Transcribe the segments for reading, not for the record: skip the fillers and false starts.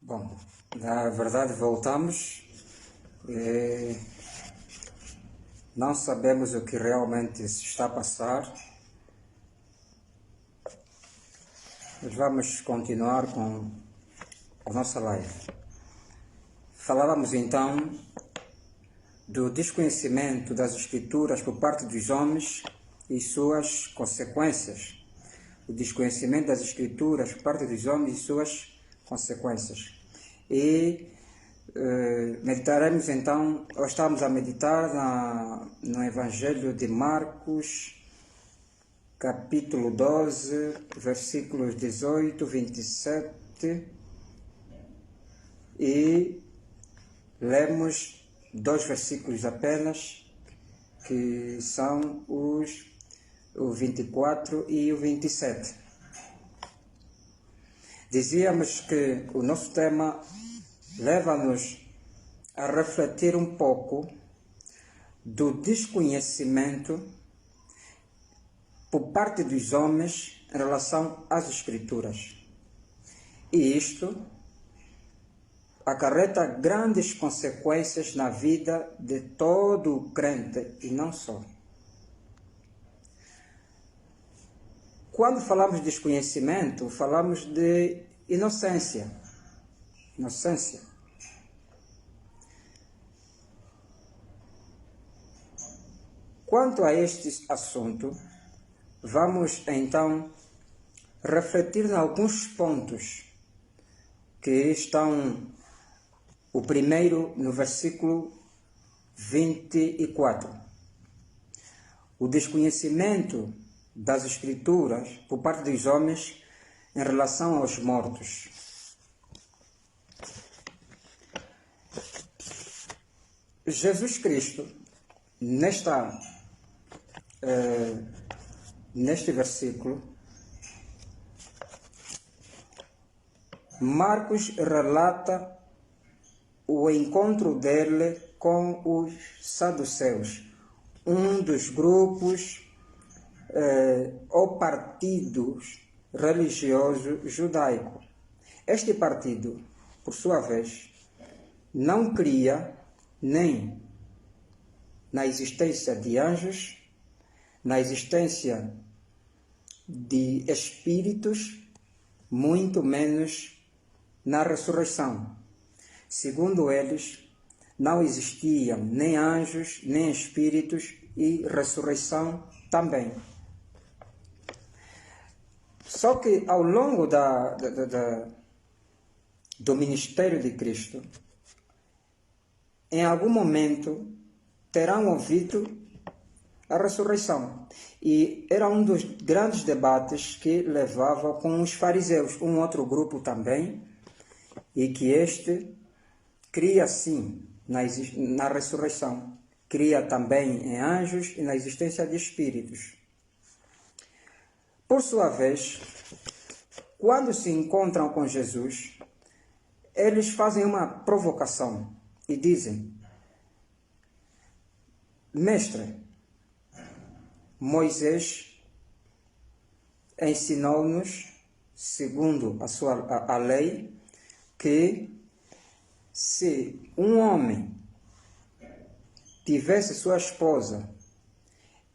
Bom, na verdade voltamos. Não sabemos o que realmente se está a passar. Mas vamos continuar com a nossa live. Falávamos então do desconhecimento das Escrituras por parte dos homens e suas consequências. O desconhecimento das Escrituras por parte dos homens e suas consequências. E meditaremos então, ou estamos a meditar no Evangelho de Marcos, capítulo 12, versículos 18, 27, e lemos 2 versículos apenas, que são o 24 e o 27. Dizíamos que o nosso tema leva-nos a refletir um pouco do desconhecimento por parte dos homens em relação às Escrituras. E isto acarreta grandes consequências na vida de todo o crente e não só. Quando falamos de desconhecimento, falamos de inocência. Inocência. Quanto a este assunto, vamos então refletir em alguns pontos que estão, o primeiro no versículo 24. O desconhecimento das Escrituras por parte dos homens em relação aos mortos. Jesus Cristo, neste versículo, Marcos relata o encontro dele com os saduceus, um dos grupos ou partidos religiosos judaicos. Este partido, por sua vez, não cria nem na existência de anjos, na existência de espíritos, muito menos na ressurreição. Segundo eles, não existiam nem anjos, nem espíritos e ressurreição também. Só que ao longo do ministério de Cristo, em algum momento terão ouvido a ressurreição. E era um dos grandes debates que levava com os fariseus, um outro grupo também, e que este cria sim na ressurreição, cria também em anjos e na existência de espíritos. Por sua vez, quando se encontram com Jesus, eles fazem uma provocação e dizem: Mestre, Moisés ensinou-nos, segundo a lei, que se um homem tivesse sua esposa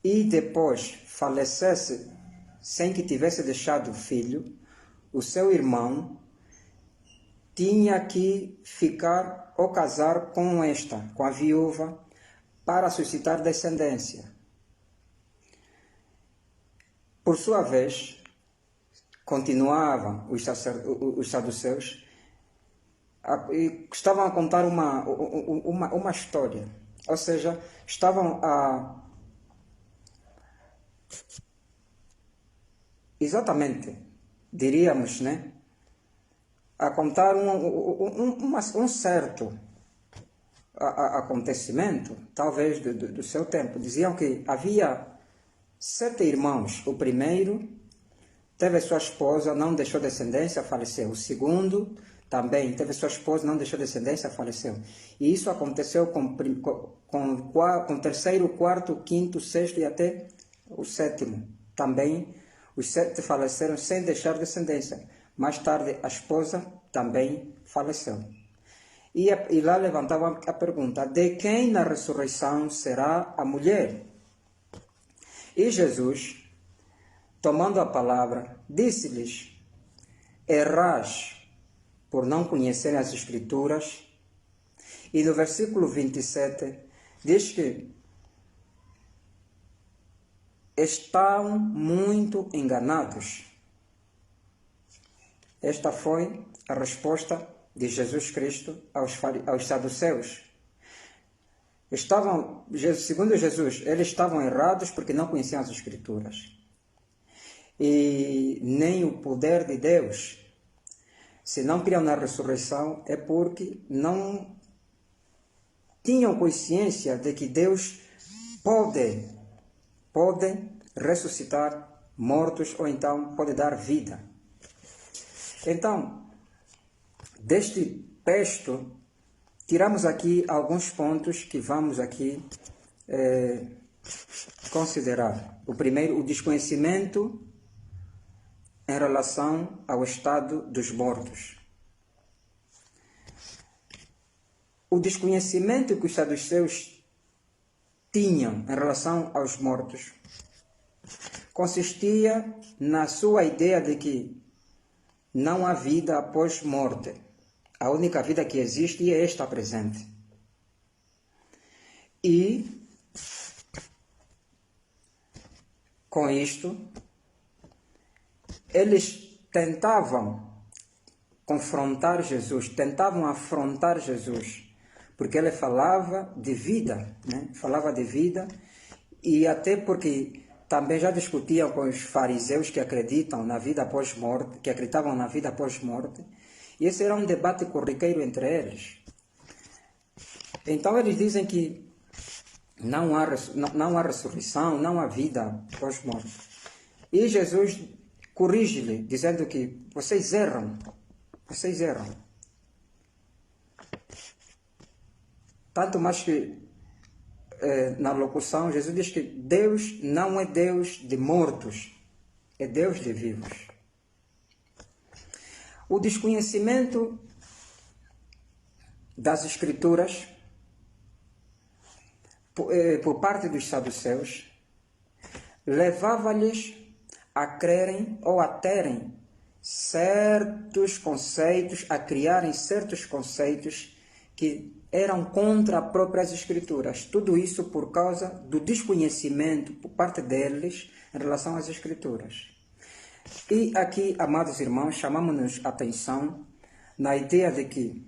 e depois falecesse sem que tivesse deixado filho, o seu irmão tinha que ficar ou casar com a viúva, para suscitar descendência. Por sua vez, continuavam os saduceus e estavam a contar uma história. Ou seja, estavam exatamente, diríamos, né, a contar um certo acontecimento, talvez do seu tempo. Diziam que havia 7 irmãos. O primeiro teve sua esposa, não deixou descendência, faleceu. O segundo também teve sua esposa, não deixou descendência, faleceu. E isso aconteceu com o terceiro, quarto, quinto, sexto e até o sétimo. Também os 7 faleceram sem deixar descendência. Mais tarde, a esposa também faleceu. E lá levantavam a pergunta: de quem na ressurreição será a mulher? E Jesus, tomando a palavra, disse-lhes: errais por não conhecerem as Escrituras. E no versículo 27 diz que estão muito enganados. Esta foi a resposta de Jesus Cristo aos saduceus. Segundo Jesus, eles estavam errados porque não conheciam as Escrituras. E nem o poder de Deus. Se não criam na ressurreição, é porque não tinham consciência de que Deus pode ressuscitar mortos ou então pode dar vida. Então, deste texto, tiramos aqui alguns pontos que vamos aqui considerar. O primeiro, o desconhecimento em relação ao estado dos mortos. O desconhecimento que os saduceus tinham em relação aos mortos consistia na sua ideia de que não há vida após morte. A única vida que existe é esta presente. E, com isto, eles tentavam confrontar Jesus, tentavam afrontar Jesus, porque ele falava de vida, né? Falava de vida, e até porque também já discutiam com os fariseus que acreditam na vida após morte, que acreditavam na vida após morte, e esse era um debate corriqueiro entre eles. Então eles dizem que não há ressurreição, não há vida após morte. E Jesus corrige-lhe, dizendo que vocês erram. Tanto mais que na locução, Jesus diz que Deus não é Deus de mortos, é Deus de vivos. O desconhecimento das Escrituras por parte dos saduceus levava-lhes a crerem ou a terem certos conceitos, a criarem certos conceitos que eram contra as próprias Escrituras. Tudo isso por causa do desconhecimento por parte deles em relação às Escrituras. E aqui, amados irmãos, chamamos-nos a atenção na ideia de que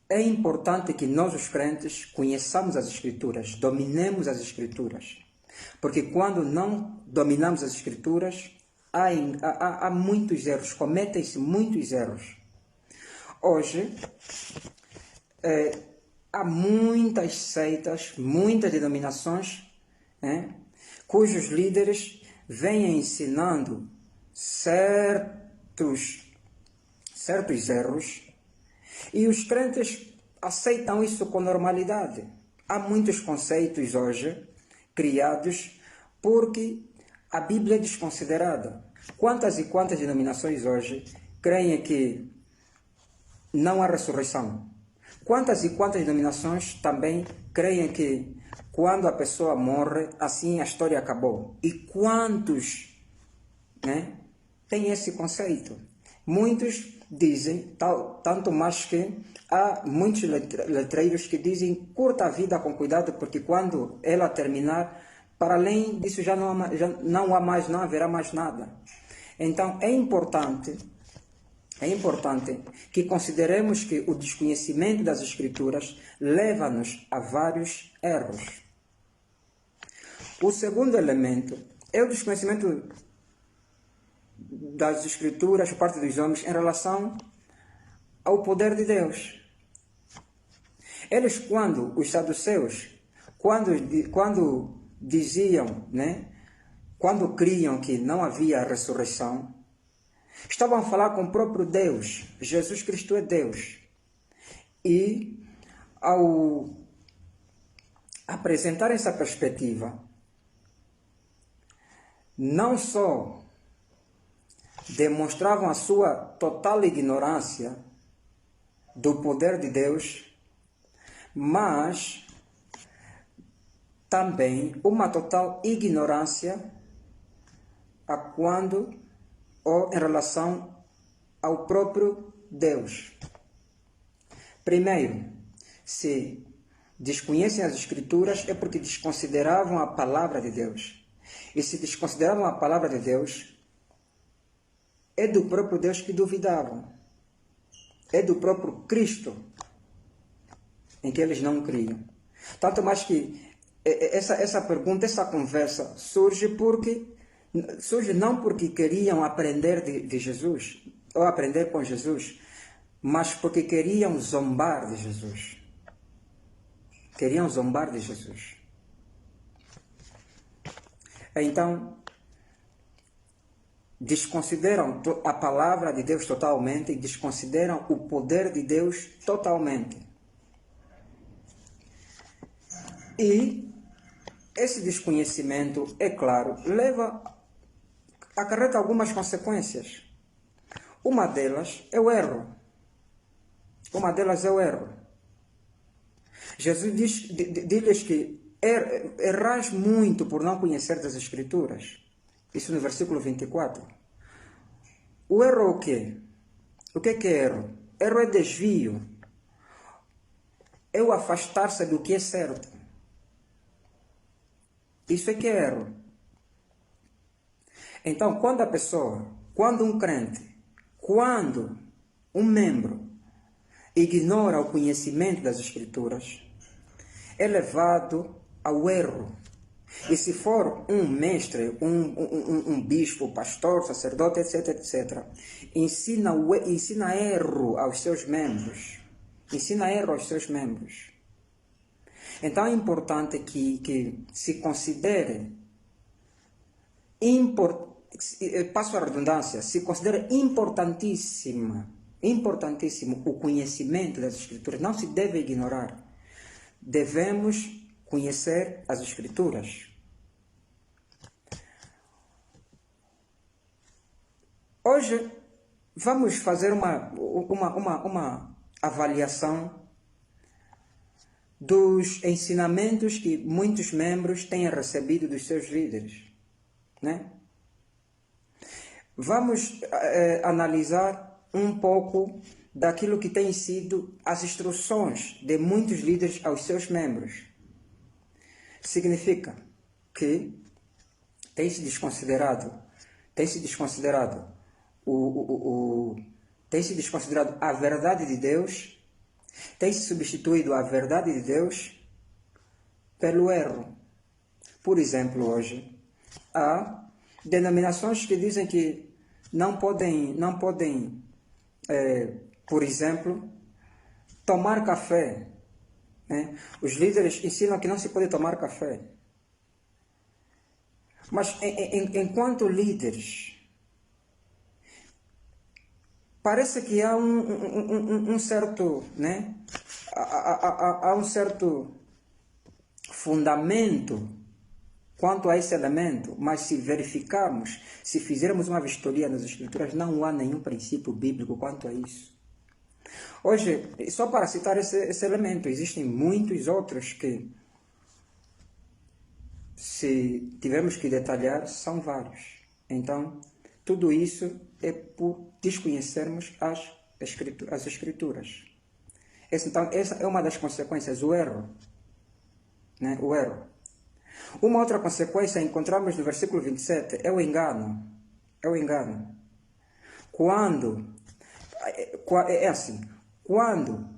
é importante que nós, os crentes, conheçamos as Escrituras, dominemos as Escrituras. Porque quando não dominamos as Escrituras, há muitos erros, cometem-se muitos erros. Hoje, há muitas seitas, muitas denominações, cujos líderes vêm ensinando certos erros, e os crentes aceitam isso com normalidade. Há muitos conceitos hoje criados porque a Bíblia é desconsiderada. Quantas e quantas denominações hoje creem que não há ressurreição? Quantas e quantas denominações também creem que quando a pessoa morre, assim a história acabou? E quantos têm esse conceito? Muitos dizem, tanto mais que há muitos letreiros que dizem: curta a vida com cuidado, porque quando ela terminar, para além disso já não haverá mais nada. Então é importante que consideremos que o desconhecimento das Escrituras leva-nos a vários erros. O segundo elemento é o desconhecimento das Escrituras por parte dos homens em relação ao poder de Deus. Eles, os saduceus, quando diziam, quando criam que não havia ressurreição, estavam a falar com o próprio Deus. Jesus Cristo é Deus. E ao apresentar essa perspectiva, não só demonstravam a sua total ignorância do poder de Deus, mas também uma total ignorância em relação ao próprio Deus. Primeiro, se desconhecem as Escrituras é porque desconsideravam a palavra de Deus. E se desconsideravam a palavra de Deus, é do próprio Deus que duvidavam. É do próprio Cristo em que eles não criam. Tanto mais que essa pergunta, essa conversa surge não porque queriam aprender de Jesus, ou aprender com Jesus, mas porque queriam zombar de Jesus. Queriam zombar de Jesus. Então, desconsideram a palavra de Deus totalmente e desconsideram o poder de Deus totalmente. E esse desconhecimento, é claro, acarreta algumas consequências. Uma delas é o erro. Jesus diz-lhes que errais muito por não conhecer das Escrituras. Isso no versículo 24. O erro é o quê? O que é erro? Erro é desvio. É o afastar-se do que é certo. Isso é que é erro. Então, quando um crente, quando um membro ignora o conhecimento das Escrituras, é levado ao erro. E se for um mestre, um bispo, pastor, sacerdote, etc., ensina erro aos seus membros. Então é importante que se considere, passo a redundância, se considere importantíssimo o conhecimento das Escrituras. Não se deve ignorar. Devemos conhecer as Escrituras. Hoje vamos fazer uma avaliação dos ensinamentos que muitos membros têm recebido dos seus líderes, né? Vamos analisar um pouco daquilo que tem sido as instruções de muitos líderes aos seus membros. Significa que tem-se desconsiderado a verdade de Deus, tem-se substituído a verdade de Deus pelo erro. Por exemplo, hoje, há denominações que dizem que não podem, por exemplo, tomar café. Né? Os líderes ensinam que não se pode tomar café. Mas, enquanto líderes, parece que há um certo, né? Há um certo fundamento quanto a esse elemento, mas se verificarmos, se fizermos uma vistoria nas Escrituras, não há nenhum princípio bíblico quanto a isso. Hoje, só para citar esse elemento, existem muitos outros que, se tivermos que detalhar, são vários. Então, tudo isso é por desconhecermos as Escrituras. Então, essa é uma das consequências, o erro. Né? O erro. Uma outra consequência encontramos no versículo 27, é o engano. É o engano. É assim, quando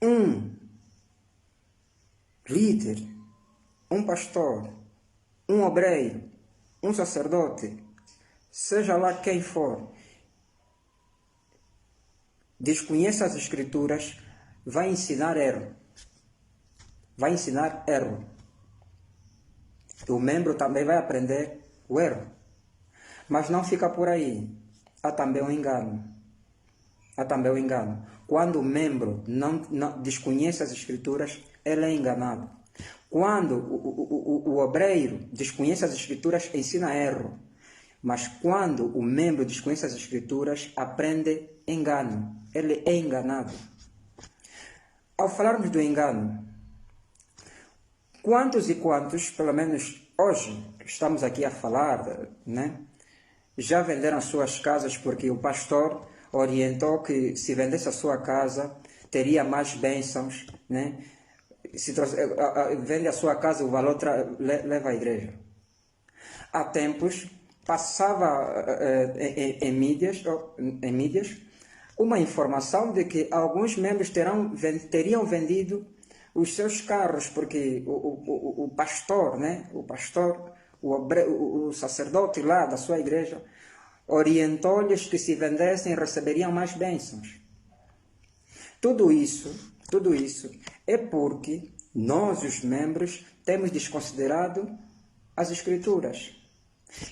um líder, um pastor, um obreiro, um sacerdote, seja lá quem for, desconhece as Escrituras, vai ensinar erro. O membro também vai aprender o erro. Mas não fica por aí. Há também o engano. Quando o membro não desconhece as Escrituras, ele é enganado. Quando o obreiro desconhece as Escrituras, ensina erro. Mas quando o membro desconhece as Escrituras, aprende engano. Ele é enganado. Ao falarmos do engano, quantos e quantos, pelo menos hoje, estamos aqui a falar, né? Já venderam as suas casas porque o pastor orientou que se vendesse a sua casa, teria mais bênçãos, né? Se vende a sua casa, o valor leva à igreja. Há tempos, passava em mídias uma informação de que alguns membros teriam vendido os seus carros, porque o pastor, né? O sacerdote lá da sua igreja, orientou-lhes que se vendessem receberiam mais bênçãos. Tudo isso é porque nós, os membros, temos desconsiderado as Escrituras.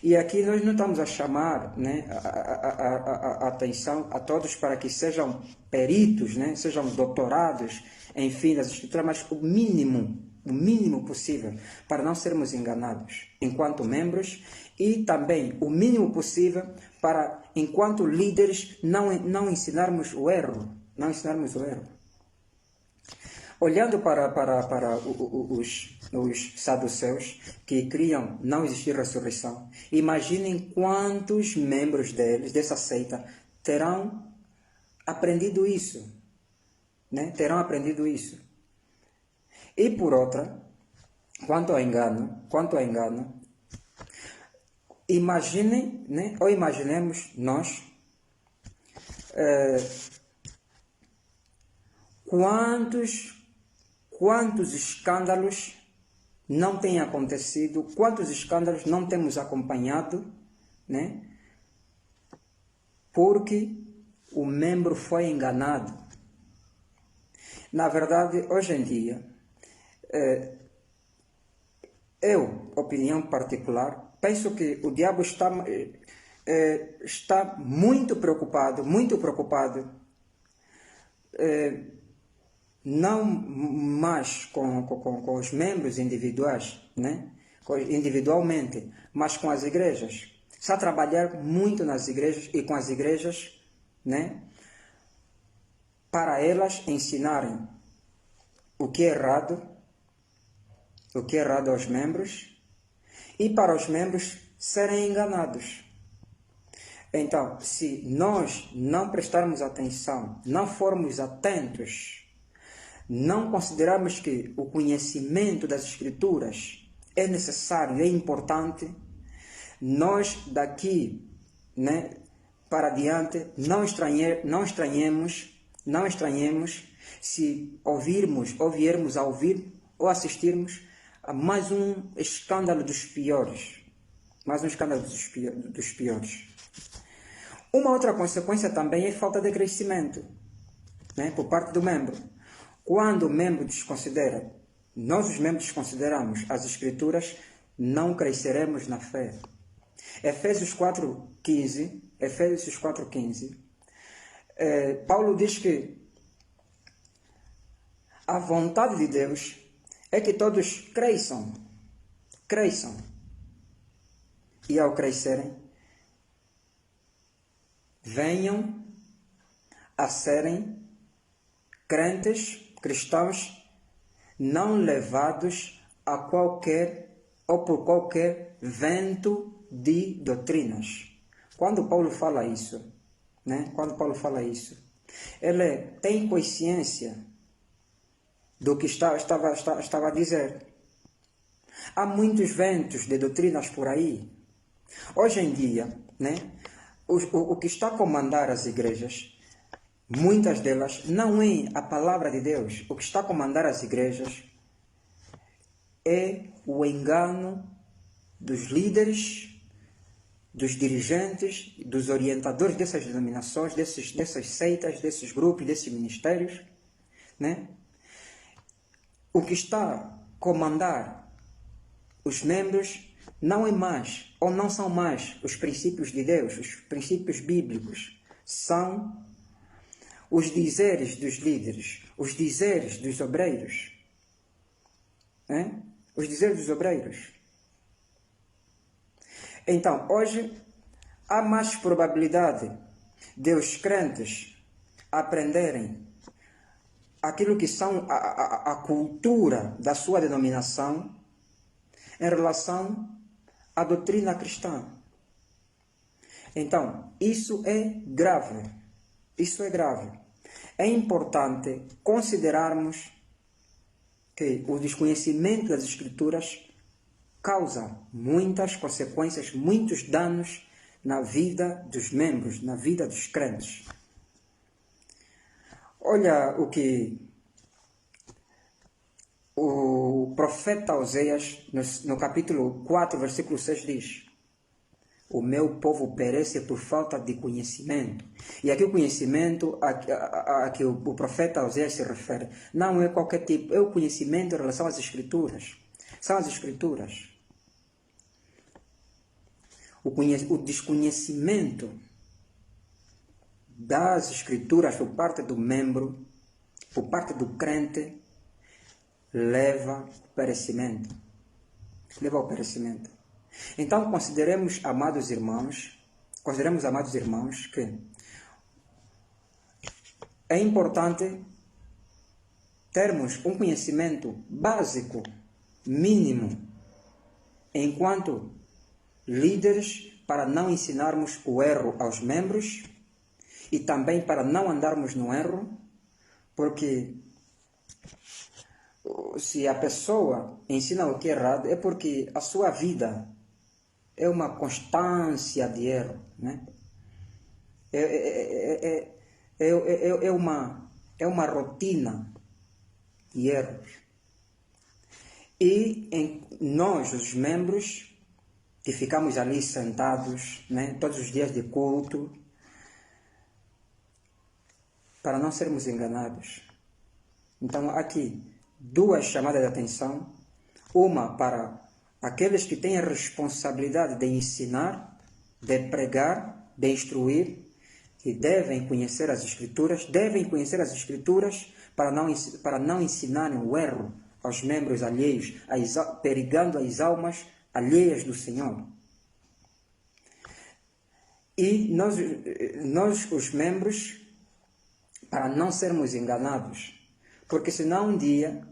E aqui nós não estamos a chamar, né, a atenção a todos para que sejam peritos, né, sejam doutorados, enfim, das Escrituras, mas o mínimo possível, para não sermos enganados enquanto membros, e também o mínimo possível para, enquanto líderes, não ensinarmos o erro. Olhando para os saduceus, que criam não existir ressurreição, imaginem quantos membros dessa seita terão aprendido isso, né? Terão aprendido isso. E por outra, quanto ao engano, imaginem, né? Ou imaginemos nós quantos escândalos não têm acontecido, quantos escândalos não temos acompanhado, né? Porque o membro foi enganado. Na verdade, hoje em dia, opinião particular, penso que o diabo está muito preocupado, não mais com os membros individuais, né? Individualmente, mas com as igrejas. Está a trabalhar muito nas igrejas e com as igrejas, né? Para elas ensinarem o que é errado aos membros, e para os membros serem enganados. Então, se nós não prestarmos atenção, não formos atentos, não considerarmos que o conhecimento das Escrituras é necessário, é importante, nós daqui, né, para diante não estranhemos se viermos a ouvir ou assistirmos a mais um escândalo dos piores. Uma outra consequência também é falta de crescimento, né, por parte do membro. Quando o membro desconsidera, nós os membros desconsideramos as Escrituras, não cresceremos na fé. Efésios 4,15, Paulo diz que a vontade de Deus é que todos cresçam. E ao crescerem, venham a serem cristãos, não levados a por qualquer vento de doutrinas. Quando Paulo fala isso, né? Ele tem consciência do que estava a dizer. Há muitos ventos de doutrinas por aí. Hoje em dia, né? O que está a comandar as igrejas, muitas delas, não é a palavra de Deus. O que está a comandar as igrejas é o engano dos líderes, dos dirigentes, dos orientadores dessas denominações, dessas seitas, desses grupos, desses ministérios, né? O que está a comandar os membros não é mais, ou não são mais, os princípios de Deus, os princípios bíblicos. São os dizeres dos líderes, os dizeres dos obreiros. Os dizeres dos obreiros. Então, hoje, há mais probabilidade de os crentes aprenderem aquilo que são a cultura da sua denominação em relação à doutrina cristã. Então, isso é grave. Isso é grave. É importante considerarmos que o desconhecimento das Escrituras causa muitas consequências, muitos danos na vida dos membros, na vida dos crentes. Olha o que o profeta Oséias, no capítulo 4, versículo 6 diz: o meu povo perece por falta de conhecimento. E aqui o conhecimento a que o profeta Oséias se refere não é qualquer tipo, é o conhecimento em relação às Escrituras. São as Escrituras. O desconhecimento das Escrituras por parte do membro, por parte do crente, leva ao perecimento. Leva ao perecimento. Então, consideremos, amados irmãos, que é importante termos um conhecimento básico, mínimo, enquanto líderes, para não ensinarmos o erro aos membros e também para não andarmos no erro, porque se a pessoa ensina o que é errado, é porque a sua vida é uma constância de erro, né? É uma rotina de erros. E nós, os membros, que ficamos ali sentados, né, todos os dias de culto, para não sermos enganados. Então, aqui, duas chamadas de atenção. Uma para aqueles que têm a responsabilidade de ensinar, de pregar, de instruir, que devem conhecer as Escrituras, para não ensinarem o erro aos membros alheios, perigando as almas alheias do Senhor. E nós os membros, para não sermos enganados, porque senão um dia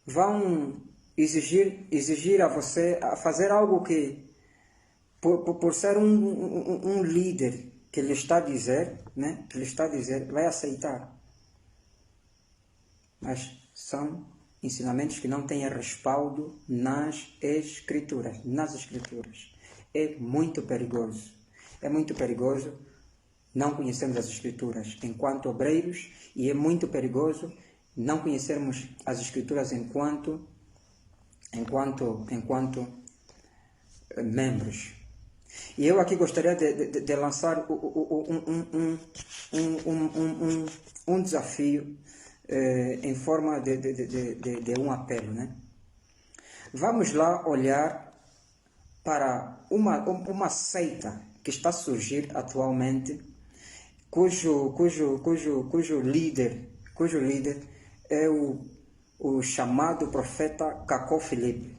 vão exigir a você a fazer algo que, por ser um líder que lhe está a dizer, né, vai aceitar. Mas são ensinamentos que não têm respaldo nas Escrituras. É muito perigoso. É muito perigoso não conhecermos as Escrituras enquanto obreiros, e é muito perigoso não conhecermos as Escrituras enquanto membros. E eu aqui gostaria de lançar um desafio em forma de um apelo, né? Vamos lá olhar para uma seita que está a surgir atualmente, cujo líder é o chamado profeta Cacó Filipe.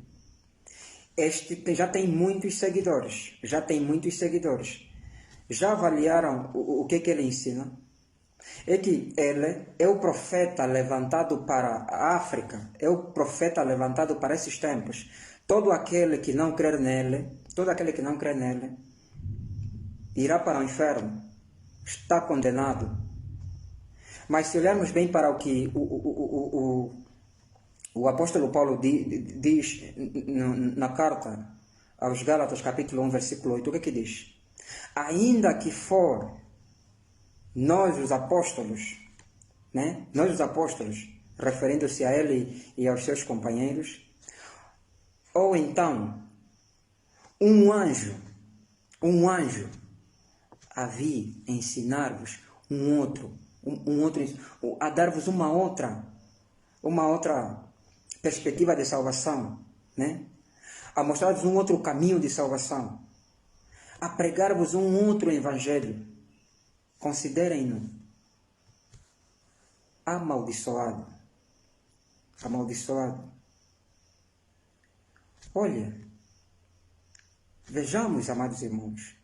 Este já tem muitos seguidores. Já avaliaram o que ele ensina? É que ele é o profeta levantado para a África, é o profeta levantado para esses tempos. Todo aquele que não crer nele, irá para o inferno, está condenado. Mas se olharmos bem para o que o apóstolo Paulo diz na carta aos Gálatas, capítulo 1, versículo 8, o que diz? Ainda que for nós os apóstolos, referindo-se a ele e aos seus companheiros, ou então um anjo a vir ensinar-vos a dar-vos uma outra perspectiva de salvação, né? A mostrar-vos um outro caminho de salvação, a pregar-vos um outro evangelho. Considerem-no amaldiçoado. Olha, Vejamos, amados irmãos,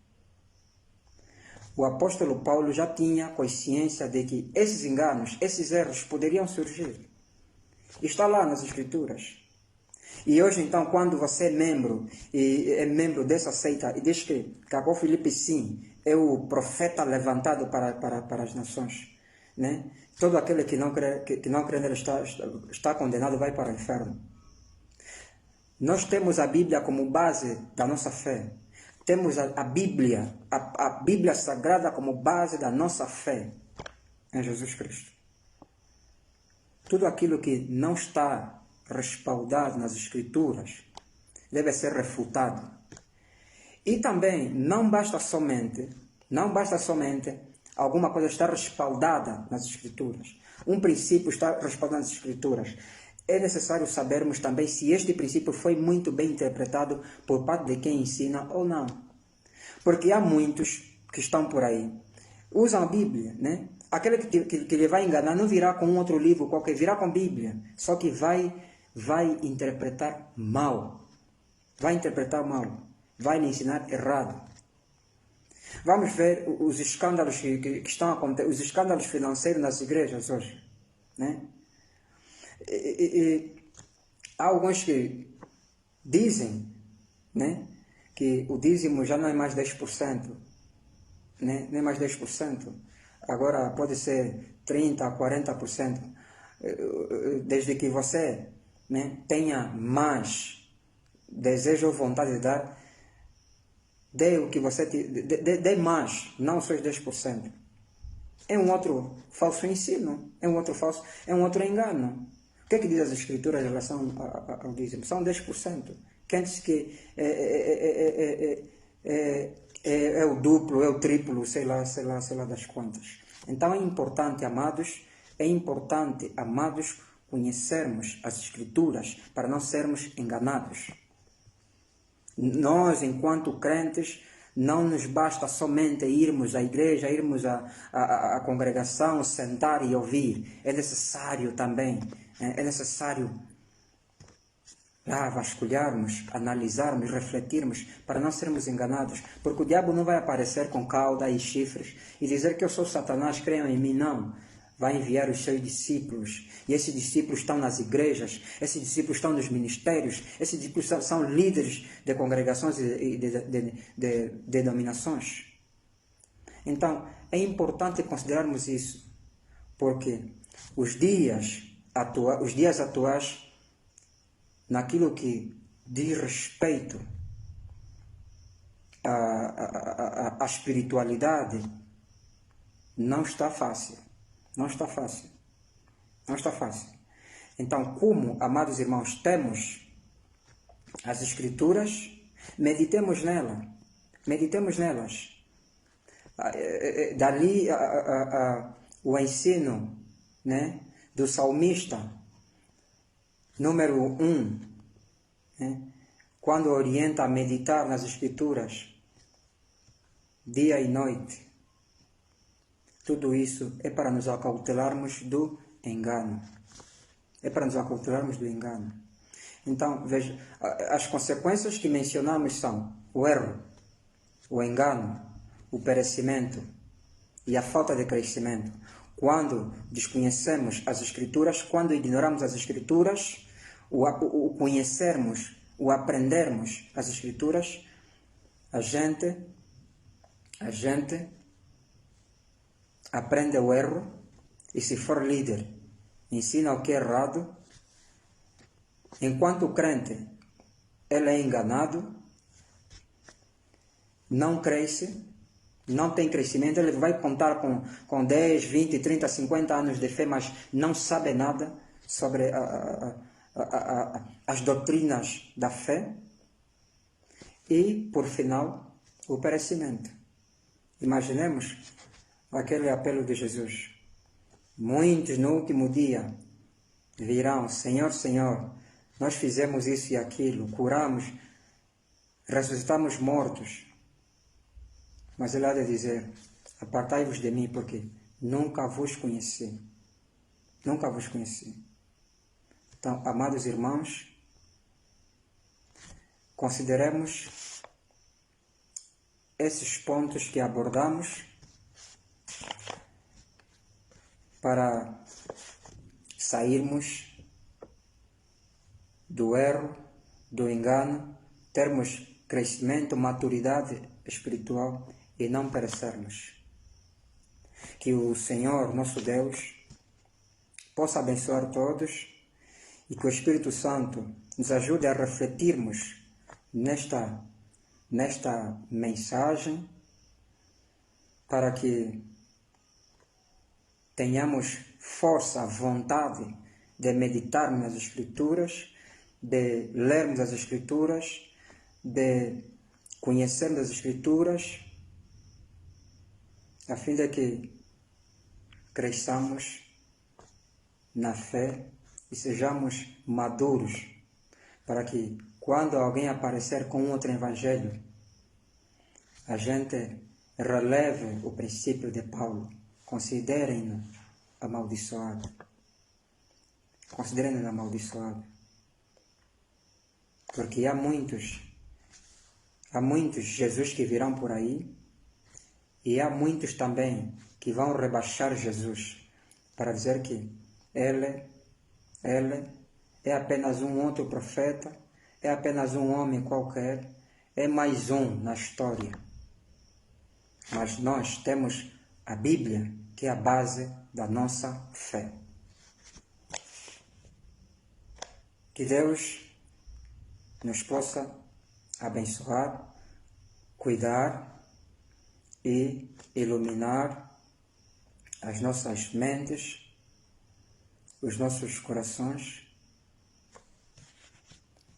o apóstolo Paulo já tinha consciência de que esses enganos, esses erros poderiam surgir. Está lá nas Escrituras. E hoje, então, quando você é membro dessa seita e diz que Cacó Filipe, sim, é o profeta levantado para as nações, né? Todo aquele que não crê nele está condenado, vai para o inferno. Nós temos a Bíblia como base da nossa fé. Temos a Bíblia Sagrada como base da nossa fé em Jesus Cristo. Tudo aquilo que não está respaldado nas Escrituras deve ser refutado. E também não basta somente alguma coisa estar respaldada nas Escrituras. Um princípio está respaldado nas Escrituras. É necessário sabermos também se este princípio foi muito bem interpretado por parte de quem ensina ou não. Porque há muitos que estão por aí, usam a Bíblia, né? Aquele que lhe vai enganar não virá com um outro livro qualquer, virá com a Bíblia. Só que vai interpretar mal. Vai interpretar mal. Vai lhe ensinar errado. Vamos ver os escândalos que estão acontecendo, os escândalos financeiros nas igrejas hoje, né? Há alguns que dizem, né, que o dízimo já não é mais 10%, né? Nem mais 10%. Agora pode ser 30%, 40%. Desde que você, né, tenha mais desejo ou vontade de dar, dê o que você dê mais, não só os 10%. É um outro falso ensino, é um outro engano. O que é que diz as Escrituras em relação ao dízimo? São 10%. Quem diz que é o duplo, é o triplo, sei lá das quantas. Então é importante, amados, conhecermos as Escrituras para não sermos enganados. Nós, enquanto crentes, não nos basta somente irmos à igreja, irmos à congregação, sentar e ouvir. É necessário também, vasculharmos, analisarmos, refletirmos, para não sermos enganados. Porque o diabo não vai aparecer com cauda e chifres e dizer que eu sou Satanás, creiam em mim, não. Vai enviar os seus discípulos. E esses discípulos estão nas igrejas, esses discípulos estão nos ministérios, esses discípulos são líderes de congregações e de denominações. Então, é importante considerarmos isso, porque os dias atuais, naquilo que diz respeito à espiritualidade, não está fácil. Não está fácil. Então, como, amados irmãos, temos as Escrituras, meditemos nelas. Dali o ensino, né, do salmista, número 1, né, quando orienta a meditar nas Escrituras, dia e noite. Tudo isso é para nos acautelarmos do engano. Então, veja, as consequências que mencionamos são o erro, o engano, o perecimento e a falta de crescimento. Quando desconhecemos as Escrituras, quando ignoramos as Escrituras, o conhecermos, o aprendermos as Escrituras, a gente aprende o erro e, se for líder, ensina o que é errado. Enquanto crente, ele é enganado, não cresce, não tem crescimento. Ele vai contar com 10, 20, 30, 50 anos de fé, mas não sabe nada sobre as doutrinas da fé. E, por final, o perecimento. Imaginemos aquele apelo de Jesus. Muitos no último dia virão: Senhor, Senhor, nós fizemos isso e aquilo, curamos, ressuscitamos mortos. Mas ele há de dizer: apartai-vos de mim, porque nunca vos conheci. Então, amados irmãos, consideremos esses pontos que abordamos para sairmos do erro, do engano, termos crescimento, maturidade espiritual e não perecermos. Que o Senhor, nosso Deus, possa abençoar todos e que o Espírito Santo nos ajude a refletirmos nesta mensagem para que tenhamos força, vontade de meditarmos nas Escrituras, de lermos as Escrituras, de conhecermos as Escrituras, a fim de que cresçamos na fé e sejamos maduros, para que quando alguém aparecer com outro evangelho, a gente releve o princípio de Paulo. Considerem-no amaldiçoado. Considerem-no amaldiçoado. Porque há muitos Jesus que virão por aí, e há muitos também que vão rebaixar Jesus para dizer que ele é apenas um outro profeta, é apenas um homem qualquer, é mais um na história. Mas nós temos a Bíblia, que é a base da nossa fé. Que Deus nos possa abençoar, cuidar e iluminar as nossas mentes, os nossos corações,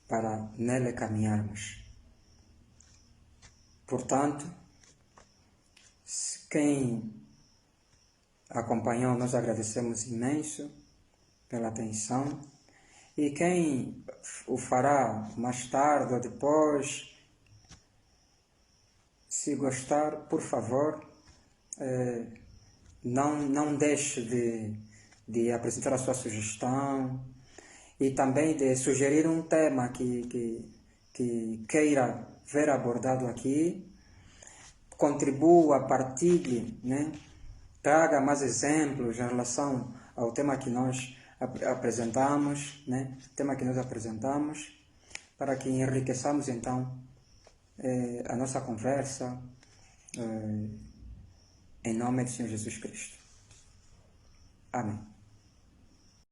para nele caminharmos. Portanto, quem acompanhou, nós agradecemos imenso pela atenção, e quem o fará mais tarde ou depois, se gostar, por favor, não deixe de apresentar a sua sugestão e também de sugerir um tema que queira ver abordado aqui. Contribua, partilhe, né? Traga mais exemplos em relação ao tema que nós apresentamos, né? Tema que nós apresentamos, para que enriqueçamos então a nossa conversa em nome do Senhor Jesus Cristo. Amém.